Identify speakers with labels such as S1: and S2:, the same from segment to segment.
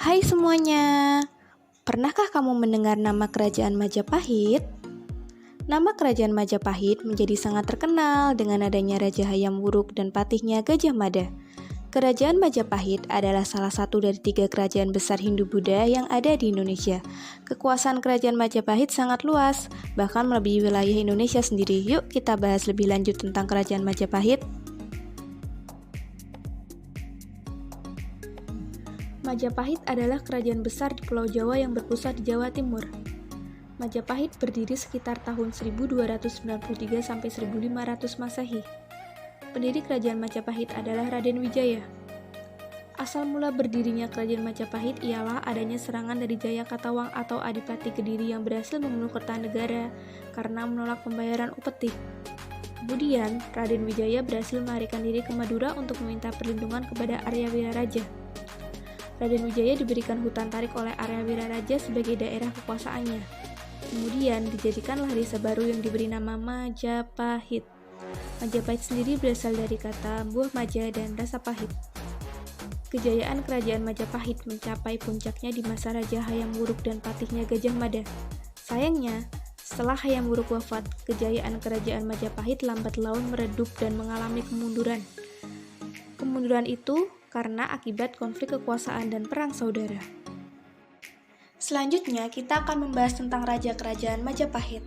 S1: Hai semuanya, pernahkah kamu mendengar nama Kerajaan Majapahit? Nama Kerajaan Majapahit menjadi sangat terkenal dengan adanya Raja Hayam Wuruk dan patihnya Gajah Mada. Kerajaan Majapahit adalah salah satu dari 3 kerajaan besar Hindu-Buddha yang ada di Indonesia. Kekuasaan Kerajaan Majapahit sangat luas, bahkan melebihi wilayah Indonesia sendiri. Yuk kita bahas lebih lanjut tentang Kerajaan Majapahit. Majapahit adalah kerajaan besar di Pulau Jawa yang berpusat di Jawa Timur. Majapahit berdiri sekitar tahun 1293 sampai 1500 Masehi. Pendiri kerajaan Majapahit adalah Raden Wijaya. Asal mula berdirinya kerajaan Majapahit ialah adanya serangan dari Jaya Katawang atau Adipati Kediri yang berhasil membunuh Kertanegara karena menolak pembayaran upeti. Kemudian, Raden Wijaya berhasil melarikan diri ke Madura untuk meminta perlindungan kepada Arya Wiraraja. Raden Wijaya diberikan hutan tarik oleh Arya Wiraraja sebagai daerah kekuasaannya. Kemudian dijadikanlah desa baru yang diberi nama Majapahit. Majapahit sendiri berasal dari kata buah maja dan rasa pahit. Kejayaan kerajaan Majapahit mencapai puncaknya di masa Raja Hayam Wuruk dan patihnya Gajah Mada. Sayangnya, setelah Hayam Wuruk wafat, kejayaan kerajaan Majapahit lambat laun meredup dan mengalami kemunduran. Kemunduran itu karena akibat konflik kekuasaan dan perang saudara. Selanjutnya, kita akan membahas tentang raja kerajaan Majapahit.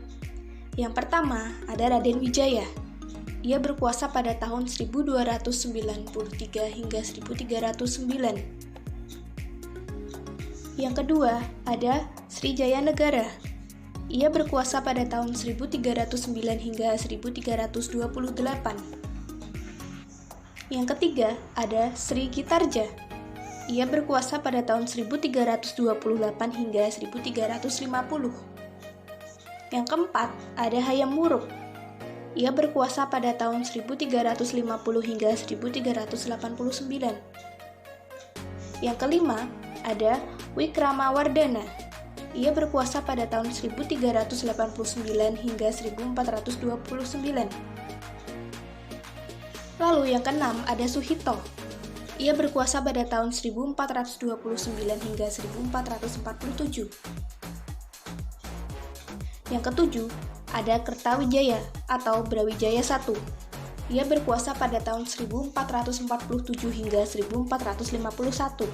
S1: Yang pertama, ada Raden Wijaya. Ia berkuasa pada tahun 1293 hingga 1309. Yang kedua, ada Srijaya Negara. Ia berkuasa pada tahun 1309 hingga 1328. Yang ketiga, ada Sri Gitarja. Ia berkuasa pada tahun 1328 hingga 1350. Yang keempat, ada Hayam Wuruk. Ia berkuasa pada tahun 1350 hingga 1389. Yang kelima, ada Wikramawardhana. Ia berkuasa pada tahun 1389 hingga 1429. Lalu yang keenam ada Suhito. Ia berkuasa pada tahun 1429 hingga 1447. Yang ketujuh ada Kertawijaya atau Brawijaya I. Ia berkuasa pada tahun 1447 hingga 1451.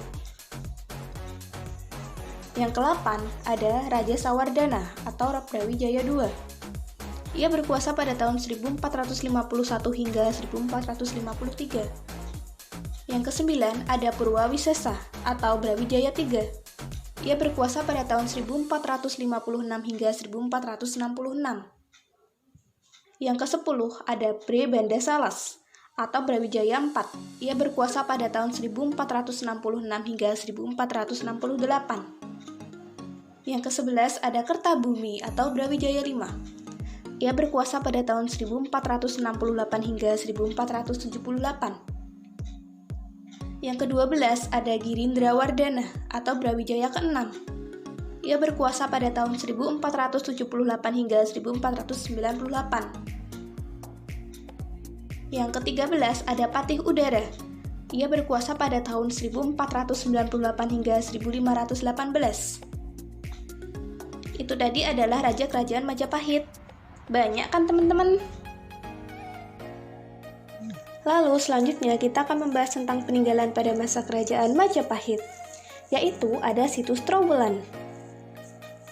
S1: Yang ke-8 ada Raja Sawardhana atau Brawijaya II. Ia berkuasa pada tahun 1451 hingga 1453. Yang ke-9 ada Purwawisesa atau Brawijaya III. Ia berkuasa pada tahun 1456 hingga 1466. Yang ke-10 ada Brebanda Salas atau Brawijaya IV. Ia berkuasa pada tahun 1466 hingga 1468. Yang ke-11 ada Kertabumi atau Brawijaya V. Ia berkuasa pada tahun 1468 hingga 1478. Yang ke-12 ada Girindrawardhana atau Brawijaya ke-6. Ia berkuasa pada tahun 1478 hingga 1498. Yang ke-13 ada Patih Udara. Ia berkuasa pada tahun 1498 hingga 1518. Itu tadi adalah Raja Kerajaan Majapahit. Banyak kan teman-teman? Lalu selanjutnya kita akan membahas tentang peninggalan pada masa kerajaan Majapahit, yaitu ada situs Trowulan.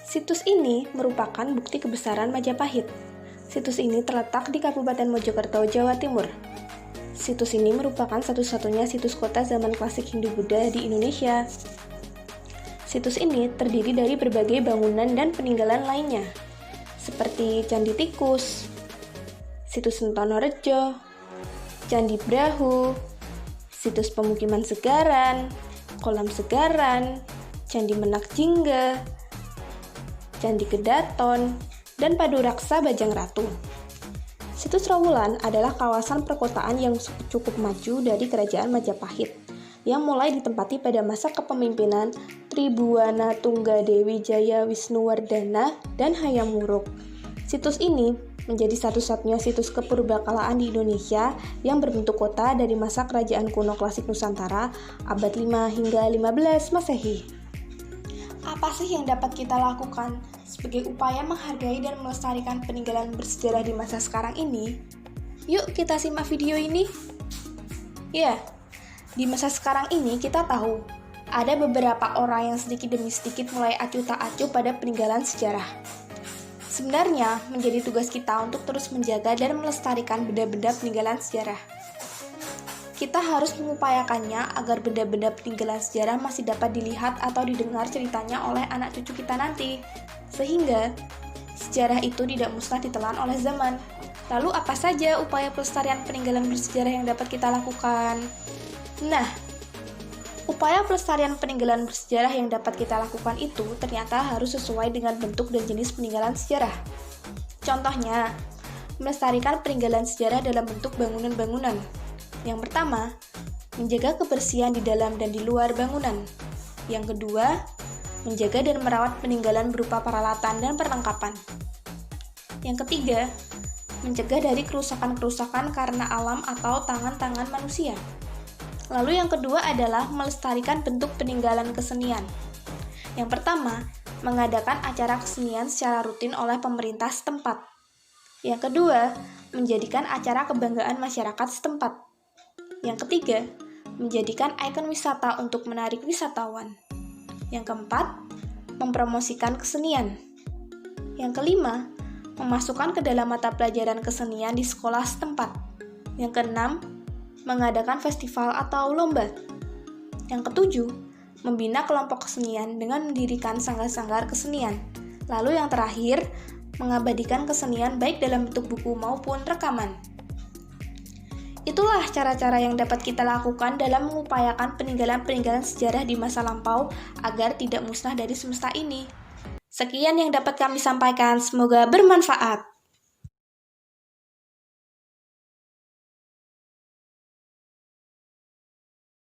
S1: Situs ini merupakan bukti kebesaran Majapahit. Situs ini terletak di Kabupaten Mojokerto, Jawa Timur. Situs ini merupakan satu-satunya situs kota zaman klasik Hindu-Buddha di Indonesia. Situs ini terdiri dari berbagai bangunan dan peninggalan lainnya, seperti Candi Tikus, Situs Sentonorejo, Candi Brahu, Situs Pemukiman Segaran, Kolam Segaran, Candi Menak Jingga, Candi Kedaton, dan Paduraksa Bajang Ratu. Situs Trowulan adalah kawasan perkotaan yang cukup maju dari Kerajaan Majapahit, yang mulai ditempati pada masa kepemimpinan Tribhuwana Tunggadewi Jaya Wisnuwardhana dan Hayam Wuruk. Situs ini menjadi satu-satunya situs kepurbakalaan di Indonesia yang berbentuk kota dari masa kerajaan kuno klasik Nusantara abad 5 hingga 15 Masehi. Apa sih yang dapat kita lakukan sebagai upaya menghargai dan melestarikan peninggalan bersejarah di masa sekarang ini? Yuk kita simak video ini. Ya, di masa sekarang ini kita tahu ada beberapa orang yang sedikit demi sedikit mulai acuh tak acuh pada peninggalan sejarah. Sebenarnya menjadi tugas kita untuk terus menjaga dan melestarikan benda-benda peninggalan sejarah. Kita harus mengupayakannya agar benda-benda peninggalan sejarah masih dapat dilihat atau didengar ceritanya oleh anak cucu kita nanti, sehingga sejarah itu tidak musnah ditelan oleh zaman. Lalu apa saja upaya pelestarian peninggalan bersejarah yang dapat kita lakukan? Nah, upaya pelestarian peninggalan bersejarah yang dapat kita lakukan itu ternyata harus sesuai dengan bentuk dan jenis peninggalan sejarah. Contohnya, melestarikan peninggalan sejarah dalam bentuk bangunan-bangunan. Yang pertama, menjaga kebersihan di dalam dan di luar bangunan. Yang kedua, menjaga dan merawat peninggalan berupa peralatan dan perlengkapan. Yang ketiga, mencegah dari kerusakan-kerusakan karena alam atau tangan-tangan manusia. Lalu yang kedua adalah melestarikan bentuk peninggalan kesenian. Yang pertama, mengadakan acara kesenian secara rutin oleh pemerintah setempat. Yang kedua, menjadikan acara kebanggaan masyarakat setempat. Yang ketiga, menjadikan ikon wisata untuk menarik wisatawan. Yang keempat, mempromosikan kesenian. Yang kelima, memasukkan ke dalam mata pelajaran kesenian di sekolah setempat. Yang keenam, mengadakan festival atau lomba. Yang ketujuh, membina kelompok kesenian dengan mendirikan sanggar-sanggar kesenian. Lalu yang terakhir, mengabadikan kesenian baik dalam bentuk buku maupun rekaman. Itulah cara-cara yang dapat kita lakukan dalam mengupayakan peninggalan-peninggalan sejarah di masa lampau agar tidak musnah dari semesta ini. Sekian yang dapat kami sampaikan, semoga bermanfaat.